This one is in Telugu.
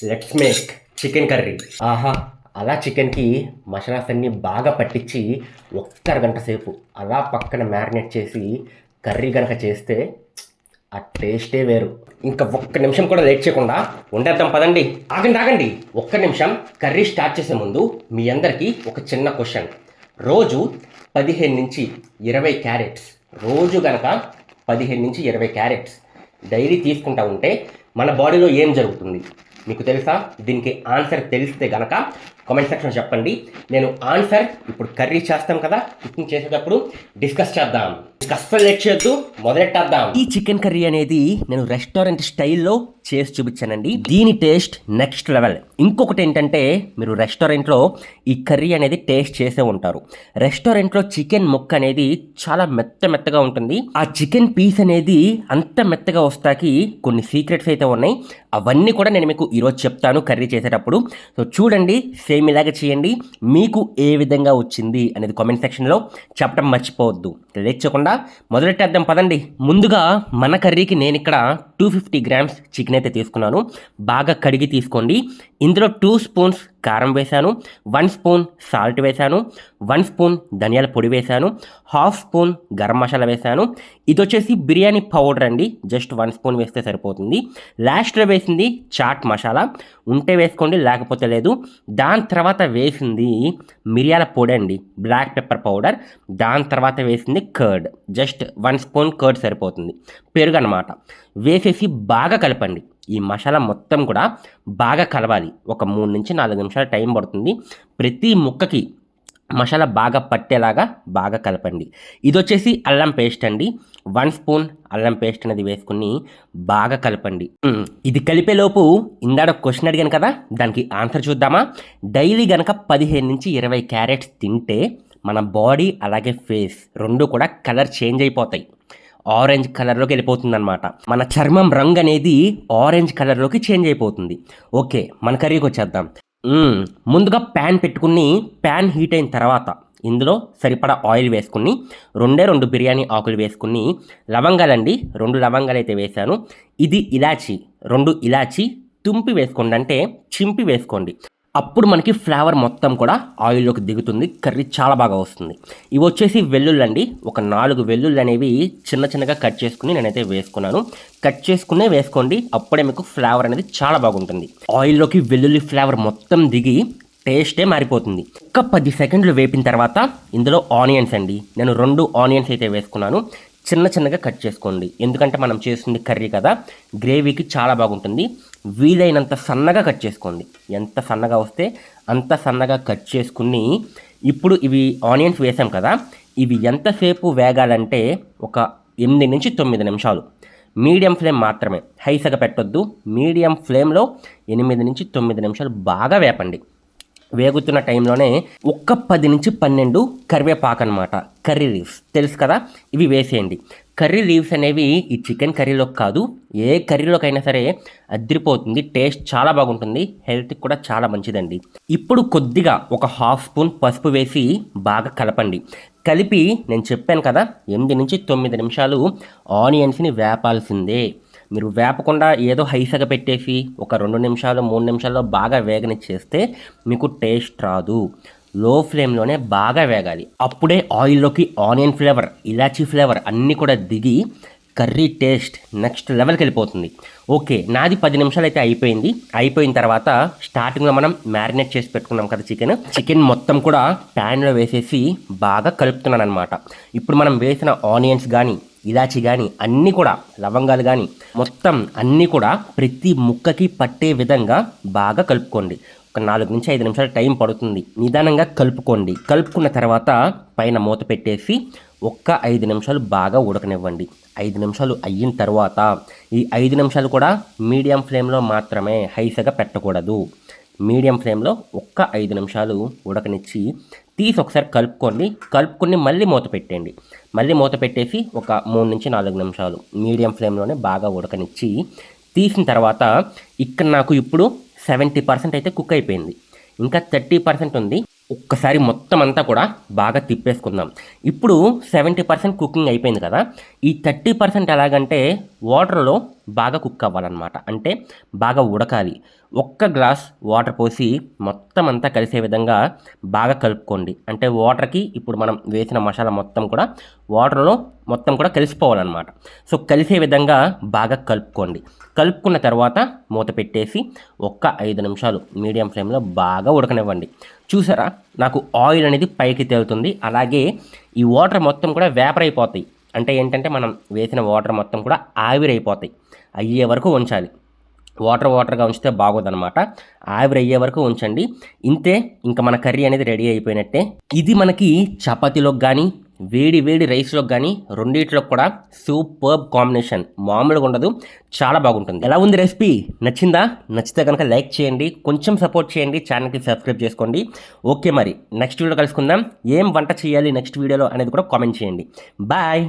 Let's make chicken curry. ఆహా, అలా చికెన్కి మసాలాస్ అన్నీ బాగా పట్టించి ఒక్క అరగంట సేపు అలా పక్కన మ్యారినేట్ చేసి కర్రీ కనుక చేస్తే ఆ టేస్టే వేరు. ఇంకా ఒక్క నిమిషం కూడా లేట్ చేయకుండా వండేద్దాం పదండి. ఆగండి ఆగండి, ఒక్క నిమిషం. కర్రీ స్టార్ట్ చేసే ముందు మీ అందరికీ ఒక చిన్న క్వశ్చన్. రోజు 15 నుంచి 20 క్యారెట్స్, రోజు గనక 15 నుంచి 20 క్యారెట్స్ డైలీ తీసుకుంటా ఉంటే మన బాడీలో ఏం జరుగుతుంది మీకు తెలుసా? దీనికి ఆన్సర్ తెలిస్తే గనక కామెంట్ సెక్షన్ చెప్పండి. నేను ఆన్సర్ ఇప్పుడు కర్రీ చేస్తాం కదా, కుకింగ్ చేసేటప్పుడు డిస్కస్ చేద్దాం. అస్సలు లేట్ చేయొద్దు, మొదలెట్టేద్దాం. ఈ చికెన్ కర్రీ అనేది నేను రెస్టారెంట్ స్టైల్లో చేసి చూపించానండి. దీని టేస్ట్ నెక్స్ట్ లెవెల్. ఇంకొకటి ఏంటంటే, మీరు రెస్టారెంట్లో ఈ కర్రీ అనేది టేస్ట్ చేసే ఉంటారు. రెస్టారెంట్లో చికెన్ ముక్క అనేది చాలా మెత్తగా ఉంటుంది. ఆ చికెన్ పీస్ అనేది అంత మెత్తగా వస్తాకి కొన్ని సీక్రెట్స్ అయితే ఉన్నాయి. అవన్నీ కూడా నేను మీకు ఈరోజు చెప్తాను కర్రీ చేసేటప్పుడు. సో చూడండి, సేమ్ ఇలాగే చేయండి. మీకు ఏ విధంగా వచ్చింది అనేది కామెంట్ సెక్షన్లో చెప్పడం మర్చిపోవద్దు. లేట్ చేయకుండా మొదలెట్టేద్దాం పదండి. ముందుగా మన కర్రీకి నేను ఇక్కడ 250 గ్రామ్స్ చికెన్ అయితే తీసుకున్నాను. బాగా కడిగి తీసుకోండి. ఇందులో 2 స్పూన్స్ కారం వేశాను, 1 స్పూన్ సాల్ట్ వేశాను, 1 స్పూన్ ధనియాల పొడి వేశాను, 1/2 స్పూన్ గరం మసాలా వేశాను. ఇది వచ్చేసి బిర్యానీ పౌడర్ అండి, జస్ట్ 1 స్పూన్ వేస్తే సరిపోతుంది. లాస్ట్లో వేసింది చాట్ మసాలా, ఉంటే వేసుకోండి లేకపోతే లేదు. దాని తర్వాత వేసింది మిరియాల పొడి అండి, బ్లాక్ పెప్పర్ పౌడర్. దాని తర్వాత వేసింది కర్డ్, జస్ట్ 1 స్పూన్ కర్డ్ సరిపోతుంది. పెరుగు అనమాట. వేసేసి బాగా కలపండి. ఈ మసాలా మొత్తం కూడా బాగా కలవాలి. ఒక 3 నుంచి 4 నిమిషాలు టైం పడుతుంది. ప్రతి ముక్కకి మసాలా బాగా పట్టేలాగా బాగా కలపండి. ఇది వచ్చేసి అల్లం పేస్ట్ అండి, 1 స్పూన్ అల్లం పేస్ట్ అనేది వేసుకుని బాగా కలపండి. ఇది కలిపేలోపు ఇందాక క్వశ్చన్ అడిగాను కదా, దానికి ఆన్సర్ చూద్దామా? డైలీ కనుక 15 నుంచి 20 క్యారెట్స్ తింటే మన బాడీ అలాగే ఫేస్ రెండు కూడా కలర్ చేంజ్ అయిపోతాయి. ఆరెంజ్ కలర్లోకి వెళ్ళిపోతుంది అనమాట. మన చర్మం రంగు అనేది ఆరెంజ్ కలర్లోకి చేంజ్ అయిపోతుంది. ఓకే, మన కర్రీకి వచ్చేద్దాం. ముందుగా ప్యాన్ పెట్టుకుని, ప్యాన్ హీట్ అయిన తర్వాత ఇందులో సరిపడా ఆయిల్ వేసుకుని 2 బిర్యానీ ఆకులు వేసుకుని, లవంగాలండి 2 లవంగాలు అయితే వేసాను. ఇది ఇలాచి, 2 ఇలాచి తుంపి వేసుకోండి, అంటే చింపి వేసుకోండి. అప్పుడు మనకి ఫ్లేవర్ మొత్తం కూడా ఆయిల్లోకి దిగుతుంది, కర్రీ చాలా బాగా వస్తుంది. ఇవి వచ్చేసి వెల్లుల్లి, ఒక 4 వెల్లుల్లి అనేవి చిన్నగా కట్ చేసుకుని నేనైతే వేసుకున్నాను. కట్ చేసుకునే వేసుకోండి, అప్పుడే మీకు ఫ్లేవర్ అనేది చాలా బాగుంటుంది. ఆయిల్లోకి వెల్లుల్లి ఫ్లేవర్ మొత్తం దిగి టేస్టే మారిపోతుంది. ఒక 10 సెకండ్లు వేపిన తర్వాత ఇందులో ఆనియన్స్ అండి, నేను 2 ఆనియన్స్ అయితే వేసుకున్నాను. చిన్నగా కట్ చేసుకోండి, ఎందుకంటే మనం చేస్తుంది కర్రీ కదా, గ్రేవీకి చాలా బాగుంటుంది. వీలైనంత సన్నగా కట్ చేసుకోండి, ఎంత సన్నగా వస్తే అంత సన్నగా కట్ చేసుకుని, ఇప్పుడు ఇవి ఆనియన్స్ వేసాం కదా, ఇవి ఎంతసేపు వేగాలంటే ఒక 8 నుంచి 9 నిమిషాలు. మీడియం ఫ్లేమ్ మాత్రమే, హైసగా పెట్టొద్దు. మీడియం ఫ్లేమ్లో 8 నుంచి 9 నిమిషాలు బాగా వేపండి. వేగుతున్న టైంలోనే ఒక 10 నుంచి 12 కరివేపాకు అనమాట, కర్రీ లీవ్స్ తెలుసు కదా, ఇవి వేసేయండి. కర్రీ లీవ్స్ అనేవి ఈ చికెన్ కర్రీలోకి కాదు, ఏ కర్రీలోకైనా సరే అదిరిపోతుంది. టేస్ట్ చాలా బాగుంటుంది, హెల్త్కి కూడా చాలా మంచిదండి. ఇప్పుడు కొద్దిగా ఒక 1/2 స్పూన్ పసుపు వేసి బాగా కలపండి. కలిపి నేను చెప్పాను కదా, 8 నుంచి 9 నిమిషాలు ఆనియన్స్ని వేపాల్సిందే. మీరు వేపకుండా ఏదో హైసగా పెట్టేసి ఒక 2 నిమిషాలు 3 నిమిషాల్లో బాగా వేగనిచ్చేస్తే మీకు టేస్ట్ రాదు. లో ఫ్లేమ్లోనే బాగా వేగాలి, అప్పుడే ఆయిల్లోకి ఆనియన్ ఫ్లేవర్, ఇలాచీ ఫ్లేవర్ అన్నీ కూడా దిగి కర్రీ టేస్ట్ నెక్స్ట్ లెవెల్కి వెళ్ళిపోతుంది. ఓకే, నాది 10 నిమిషాలు అయితే అయిపోయింది. అయిపోయిన తర్వాత స్టార్టింగ్లో మనం మ్యారినేట్ చేసి పెట్టుకున్నాం కదా చికెన్ మొత్తం కూడా ప్యాన్లో వేసేసి బాగా కలుపుతున్నాను అనమాట. ఇప్పుడు మనం వేసిన ఆనియన్స్ కానీ, ఇలాచి కానీ, అన్నీ కూడా లవంగాలు కానీ మొత్తం అన్నీ కూడా ప్రతి ముక్కకి పట్టే విధంగా బాగా కలుపుకోండి. ఒక 4 నుంచి 5 నిమిషాలు టైం పడుతుంది, నిదానంగా కలుపుకోండి. కలుపుకున్న తర్వాత పైన మూత పెట్టేసి ఒక్క 5 నిమిషాలు బాగా ఉడకనివ్వండి. 5 నిమిషాలు అయిన తర్వాత ఈ 5 నిమిషాలు కూడా మీడియం ఫ్లేమ్లో మాత్రమే, హైసగా పెట్టకూడదు. మీడియం ఫ్లేమ్లో ఒక్క 5 నిమిషాలు ఉడకనిచ్చి తీసి ఒకసారి కలుపుకోండి. కలుపుకొని మళ్ళీ మూత పెట్టండి. మళ్ళీ మూత పెట్టేసి ఒక 3 నుంచి 4 నిమిషాలు మీడియం ఫ్లేమ్లోనే బాగా ఉడకనిచ్చి తీసిన తర్వాత ఇక్కడ నాకు ఇప్పుడు 70% అయితే కుక్ అయిపోయింది. ఇంకా 30% ఉంది. ఒక్కసారి మొత్తం అంతా కూడా బాగా తిప్పేసుకుందాం. ఇప్పుడు 70% కుకింగ్ అయిపోయింది కదా, ఈ 30% ఎలాగంటే వాటర్లో బాగా కుక్ అవ్వాలన్నమాట. అంటే బాగా ఉడకాలి. ఒక్క గ్లాస్ వాటర్ పోసి మొత్తం అంతా కలిసే విధంగా బాగా కలుపుకోండి. అంటే వాటర్కి ఇప్పుడు మనం వేసిన మసాలా మొత్తం కూడా వాటర్లో మొత్తం కూడా కలిసిపోవాలన్నమాట. సో కలిసే విధంగా బాగా కలుపుకోండి. కలుపుకున్న తర్వాత మూత పెట్టేసి ఒక్క 5 నిమిషాలు మీడియం ఫ్లేమ్లో బాగా ఉడకనివ్వండి. చూసారా, నాకు ఆయిల్ అనేది పైకి తేలుతుంది. అలాగే ఈ వాటర్ మొత్తం కూడా వేపర్ అయిపోతాయి. అంటే ఏంటంటే మనం వేసిన వాటర్ మొత్తం కూడా ఆవిరైపోతాయి. అయ్యే వరకు ఉంచాలి. వాటర్గా ఉంచితే బాగోదన్నమాట. ఆవిరి అయ్యే వరకు ఉంచండి. ఇంతే, ఇంకా మన కర్రీ అనేది రెడీ అయిపోయినట్టే. ఇది మనకి చపాతీలోకి కానీ వేడి వేడి రైస్లోకి కానీ రెండిట్లోకి కూడా సూపర్బ్ కాంబినేషన్, మామూలుగా ఉండదు, చాలా బాగుంటుంది. ఎలా ఉంది రెసిపీ? నచ్చిందా? నచ్చితే కనుక లైక్ చేయండి, కొంచెం సపోర్ట్ చేయండి, ఛానల్కి సబ్స్క్రైబ్ చేసుకోండి. ఓకే, మరి నెక్స్ట్ వీడియో కలుసుకుందాం. ఏం వంట చేయాలి నెక్స్ట్ వీడియోలో అనేది కూడా కామెంట్ చేయండి. బాయ్.